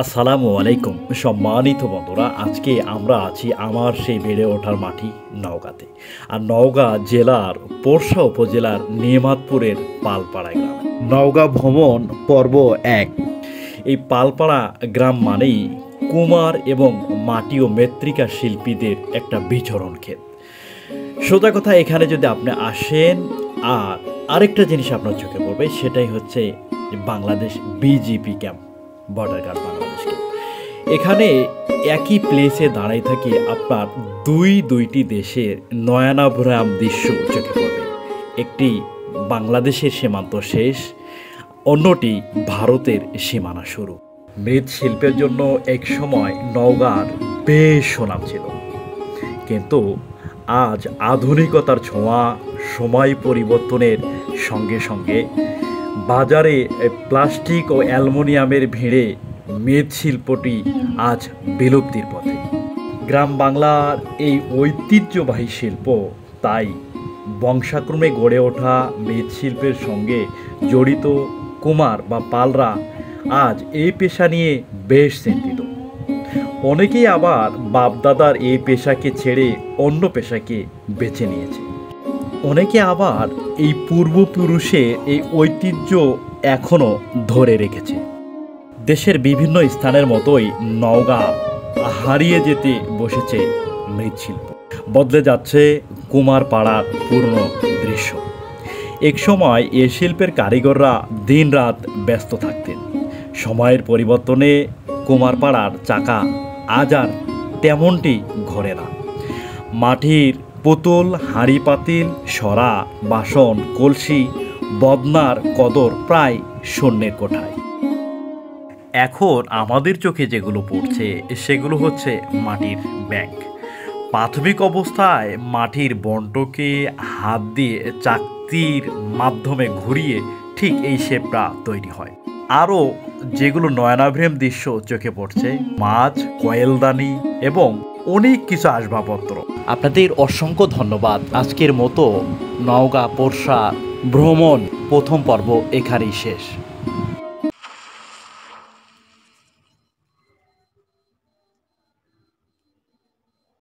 আসসালামু আলাইকুম সম্মানিত বন্ধুরা, আজকে আমরা আছি আমার সেই বেড়ে ওঠার মাটি নওগাঁতে। আর নওগাঁ জেলার পোরশা উপজেলার নেমাতপুরের পালপাড়া গ্রাম। নওগাঁ ভ্রমণ পর্ব 1। এই পালপাড়া গ্রাম মানেই কুমার এবং মাটি ও মৃত্তিকা শিল্পীদের একটা বিচরণ ক্ষেত। সোজা কথা, এখানে যদি আপনি আসেন আর আরেকটা জিনিস আপনার চোখে পড়বে, সেটাই হচ্ছে Bangladesh BGP camp, border guard Bangladesh camp. এখানে একই প্লেসে দাঁড়াই থাকে আপনার দুইটি দেশের নয়নাভরাম দৃশ্য চোখে পড়বে। একটি বাংলাদেশের সীমান্ত শেষ, অন্যটি ভারতের সীমানা শুরু। মৃৎশিল্পের জন্য এক সময় নওগাঁর বেশ সুনাম ছিল, কিন্তু আজ আধুনিকতার ছোঁয়া, সময় পরিবর্তনের সঙ্গে সঙ্গে বাজারে প্লাস্টিক ও অ্যালুমিনিয়ামের ভিড়ে মৃৎশিল্পটি আজ বিলুপ্তির পথে। গ্রাম বাংলার এই ঐতিহ্যবাহী শিল্প তাই বংশাক্রমে গড়ে ওঠা মৃৎশিল্পের সঙ্গে জড়িত কুমার বা পালরা আজ এই পেশা নিয়ে বেশ চিন্তিত। অনেকেই আবার বাপদাদার এই পেশাকে ছেড়ে অন্য পেশাকে বেছে নিয়েছে। অনেকে আবার এই পূর্বপুরুষের এই ঐতিহ্য এখনও ধরে রেখেছে। দেশের বিভিন্ন স্থানের মতোই নওগাঁ হারিয়ে যেতে বসেছে মৃৎশিল্প। বদলে যাচ্ছে কুমারপাড়ার পুরনো দৃশ্য। এক সময় এ শিল্পের কারিগররা দিনরাত ব্যস্ত থাকতেন। সময়ের পরিবর্তনে কুমারপাড়ার চাকা আজ আর তেমনটি ঘোরে না। মাটির পুতুল, হাঁড়ি পাতিল, সরা, বাসন, কলসি, বদনার কদর প্রায় শূন্যের কোঠায়। এখন আমাদের চোখে যেগুলো পড়ছে সেগুলো হচ্ছে মাটির ব্যাংক। প্রাথমিক অবস্থায় মাটির বন্টকে হাত দিয়ে চাকতির মাধ্যমে ঘুরিয়ে ঠিক এই শেপটা তৈরি হয়। আরও যেগুলো নয়নাভ্রেম দৃশ্য চোখে পড়ছে, মাছ, কয়েলদানি এবং অনেক কিছু আসবাবপত্র। আপনাদের অসংখ্য ধন্যবাদ। আজকের মতো নওগাঁ পোরশা ভ্রমণ প্রথম পর্ব এখানেই শেষ।